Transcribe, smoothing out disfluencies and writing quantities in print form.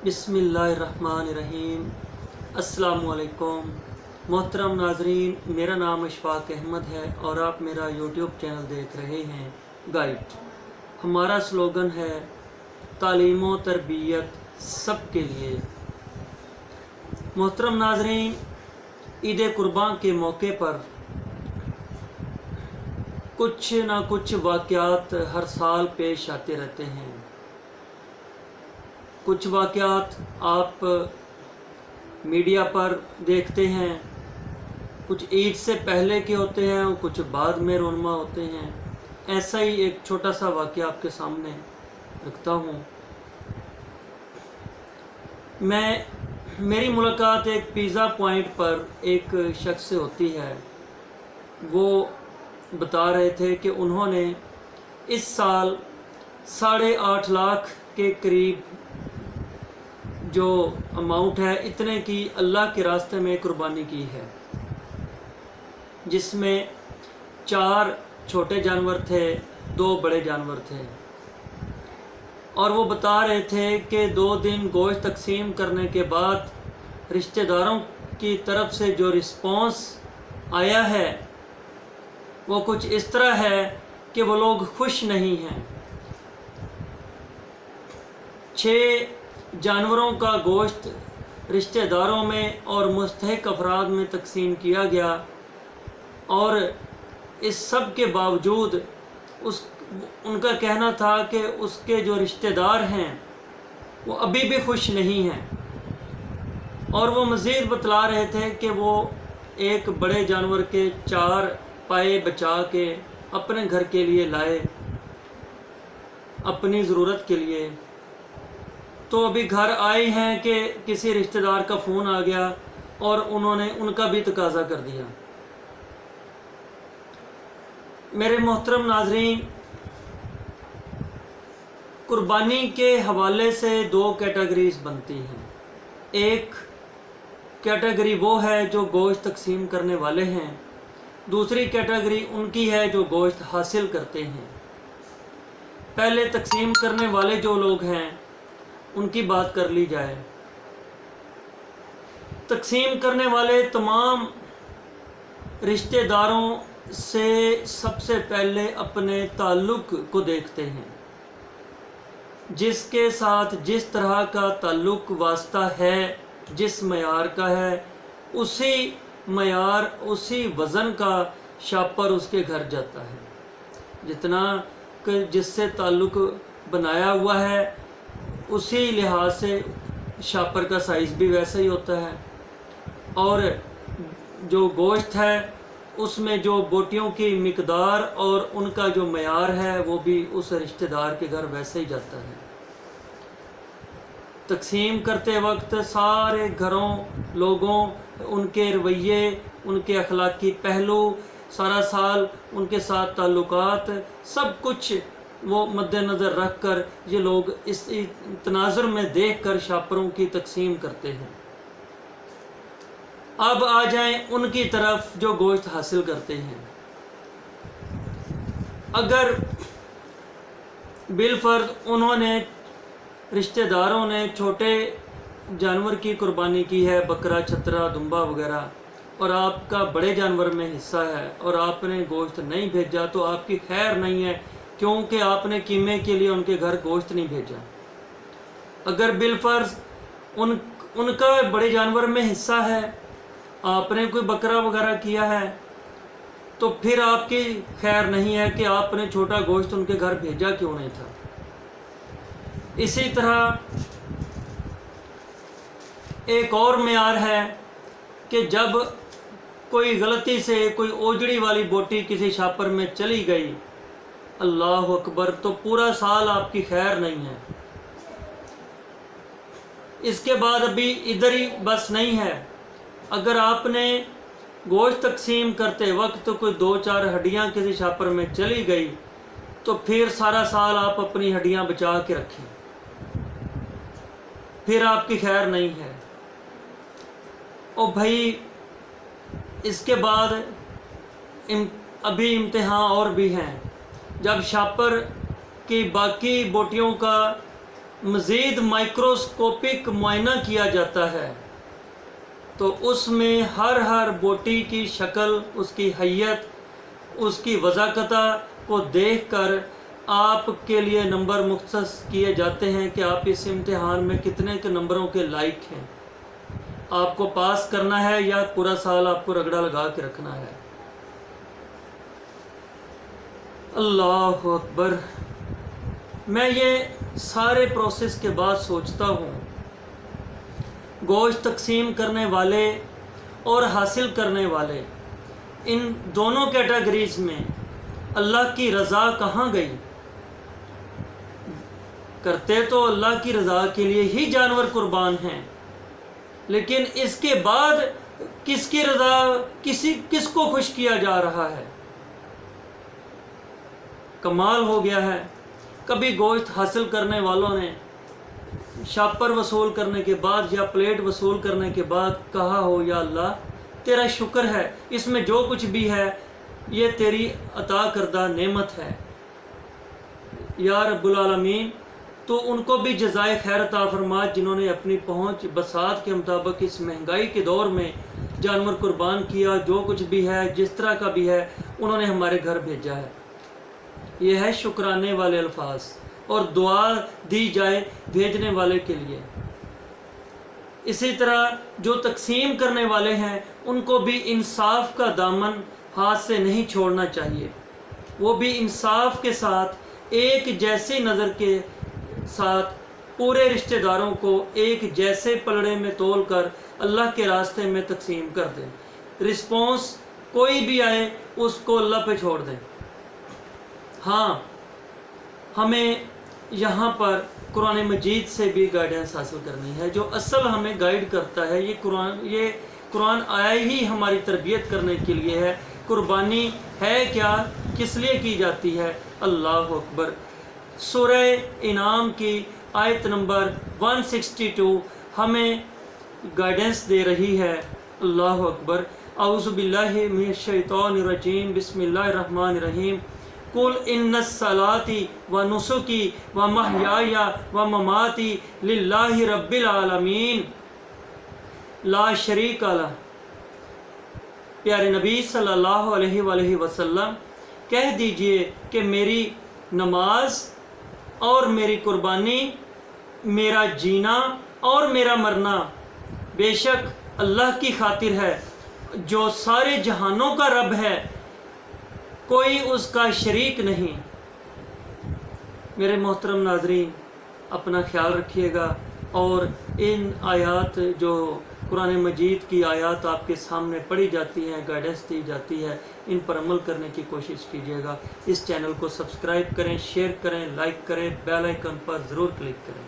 बिस्मिल्लाहिर्रहमानिर्रहीम। अस्सलामुअलैकुम मोहतरम नाजरीन, मेरा नाम अशफाक अहमद है और आप मेरा यूट्यूब चैनल देख रहे हैं गाइड। हमारा स्लोगन है तालीम व तरबियत सबके लिए। मोहतरम नाजरीन, ईद कुर्बान के मौके पर कुछ ना कुछ वाक़यात हर साल पेश आते रहते हैं। कुछ वाक़यात आप मीडिया पर देखते हैं, कुछ ईद से पहले के होते हैं और कुछ बाद में रोनमा होते हैं। ऐसा ही एक छोटा सा वाक़या आपके सामने रखता हूँ। मेरी मुलाकात एक पिज़्ज़ा पॉइंट पर एक शख्स से होती है। वो बता रहे थे कि उन्होंने इस साल 8.5 लाख के करीब जो अमाउंट है इतने की अल्लाह के रास्ते में कुर्बानी की है, जिसमें 4 छोटे जानवर थे, 2 बड़े जानवर थे। और वो बता रहे थे कि 2 दिन गोश्त तकसीम करने के बाद रिश्तेदारों की तरफ से जो रिस्पॉन्स आया है वो कुछ इस तरह है कि वो लोग खुश नहीं हैं। 6 जानवरों का गोश्त रिश्तेदारों में और मुस्तहिक अफराद में तकसीम किया गया, और इस सब के बावजूद उनका कहना था कि उसके जो रिश्तेदार हैं वो अभी भी खुश नहीं हैं। और वो मज़ीद बतला रहे थे कि वो एक बड़े जानवर के 4 पाए बचा के अपने घर के लिए लाए, अपनी ज़रूरत के लिए। तो अभी घर आए हैं कि किसी रिश्तेदार का फ़ोन आ गया और उन्होंने उनका भी तकाज़ा कर दिया। मेरे मोहतरम नाजरीन, कुर्बानी के हवाले से 2 कैटेगरीज बनती हैं। एक कैटेगरी वो है जो गोश्त तकसीम करने वाले हैं, दूसरी कैटेगरी उनकी है जो गोश्त हासिल करते हैं। पहले तकसीम करने वाले जो लोग हैं उनकी बात कर ली जाए। तकसीम करने वाले तमाम रिश्तेदारों से सबसे पहले अपने ताल्लुक़ को देखते हैं। जिसके साथ जिस तरह का ताल्लुक़ वास्ता है, जिस मयार का है, उसी मयार उसी वज़न का शापर उसके घर जाता है। जितना जिससे ताल्लुक़ बनाया हुआ है उसी लिहाज से शापर का साइज़ भी वैसा ही होता है। और जो गोश्त है उसमें जो बोटियों की मिकदार और उनका जो मयार है वो भी उस रिश्तेदार के घर वैसे ही जाता है। तकसीम करते वक्त सारे घरों लोगों, उनके रवैये, उनके अखलाकी पहलू, सारा साल उनके साथ ताल्लुकात, सब कुछ वो मद्देनज़र रख कर ये लोग इस तनाज़ुर में देख कर शापरों की तकसीम करते हैं। अब आ जाएं उनकी तरफ जो गोश्त हासिल करते हैं। अगर बिलफर्ज उन्होंने रिश्तेदारों ने छोटे जानवर की कुर्बानी की है, बकरा, छतरा, दुम्बा वगैरह, और आपका बड़े जानवर में हिस्सा है और आपने गोश्त नहीं भेजा तो आपकी खैर नहीं है, क्योंकि आपने कीमे के लिए उनके घर गोश्त नहीं भेजा। अगर बिलफर्ज उनका बड़े जानवर में हिस्सा है, आपने कोई बकरा वगैरह किया है, तो फिर आपकी खैर नहीं है कि आपने छोटा गोश्त उनके घर भेजा क्यों नहीं था। इसी तरह एक और मेयार है कि जब कोई गलती से कोई ओजड़ी वाली बोटी किसी शापर में चली गई, अल्लाह अकबर, तो पूरा साल आपकी खैर नहीं है। इसके बाद अभी इधर ही बस नहीं है, अगर आपने गोश्त तकसीम करते वक्त तो कोई 2-4 हड्डियाँ किसी शापर में चली गई तो फिर सारा साल आप अपनी हड्डियाँ बचा के रखें, फिर आपकी खैर नहीं है। ओ भाई, इसके बाद अभी इम्तिहान और भी हैं। जब शापर की बाकी बोटियों का मज़ीद माइक्रोस्कोपिक मुआयना किया जाता है तो उसमें हर बोटी की शक्ल, उसकी हैयत, उसकी वज़ाकता को देखकर आपके लिए नंबर मुख्तस किए जाते हैं कि आप इस इम्तिहान में कितने के नंबरों के लायक हैं। आपको पास करना है या पूरा साल आपको रगड़ा लगा के रखना है। अल्लाह अकबर। मैं ये सारे प्रोसेस के बाद सोचता हूँ, गोश्त तकसीम करने वाले और हासिल करने वाले, इन दोनों कैटेगरीज में अल्लाह की रज़ा कहाँ गई? करते तो अल्लाह की रज़ा के लिए ही जानवर कुर्बान हैं, लेकिन इसके बाद किसकी रज़ा, किसको खुश किया जा रहा है? कमाल हो गया है। कभी गोश्त हासिल करने वालों ने शापर वसूल करने के बाद या प्लेट वसूल करने के बाद कहा हो, या अल्लाह तेरा शुक्र है, इसमें जो कुछ भी है ये तेरी अता करदा नेमत है, या रब्बुल आलमीन तो उनको भी जज़ाए खैर अता फरमा, जिन्होंने अपनी पहुँच बसात के मुताबिक इस महंगाई के दौर में जानवर कुर्बान किया। जो कुछ भी है, जिस तरह का भी है, उन्होंने हमारे घर भेजा है। ये है शुक्राने वाले अल्फाज, और दुआ दी जाए भेजने वाले के लिए। इसी तरह जो तकसीम करने वाले हैं उनको भी इंसाफ का दामन हाथ से नहीं छोड़ना चाहिए। वो भी इंसाफ के साथ, एक जैसी नज़र के साथ पूरे रिश्तेदारों को एक जैसे पलड़े में तोल कर अल्लाह के रास्ते में तकसीम कर दें। रिस्पॉन्स कोई भी आए उसको अल्लाह पे छोड़ दें। हाँ, हमें यहाँ पर कुरान मजीद से भी गाइडेंस हासिल करनी है। जो असल हमें गाइड करता है ये कुरान आया ही हमारी तरबियत करने के लिए है। कुर्बानी है क्या, किस लिए की जाती है? अल्लाह अकबर। सूरह इनाम की आयत नंबर 162 हमें गाइडेंस दे रही है। अल्लाह अकबर। औज़ु बिल्लाहि मिनश शैतानिर रजीम, बिस्मिल्लाहिर रहमानिर रहीम। कुल इन्नस सलाती व नुसुकी व महयाया व ममाती लिल्लाहि रब्बिल आलमीन ला शरीका लह। प्यारे नबी सल्लल्लाहु अलैहि वसल्लम कह दीजिए कि मेरी नमाज और मेरी कुर्बानी, मेरा जीना और मेरा मरना बेशक अल्लाह की खातिर है, जो सारे जहानों का रब है, कोई उसका शरीक नहीं। मेरे मोहतरम नाजरीन, अपना ख्याल रखिएगा, और इन आयात, जो कुरान मजीद की आयात आपके सामने पढ़ी जाती हैं, गाइडेंस दी जाती है, इन पर अमल करने की कोशिश कीजिएगा। इस चैनल को सब्सक्राइब करें, शेयर करें, लाइक करें, बेल आइकन पर ज़रूर क्लिक करें।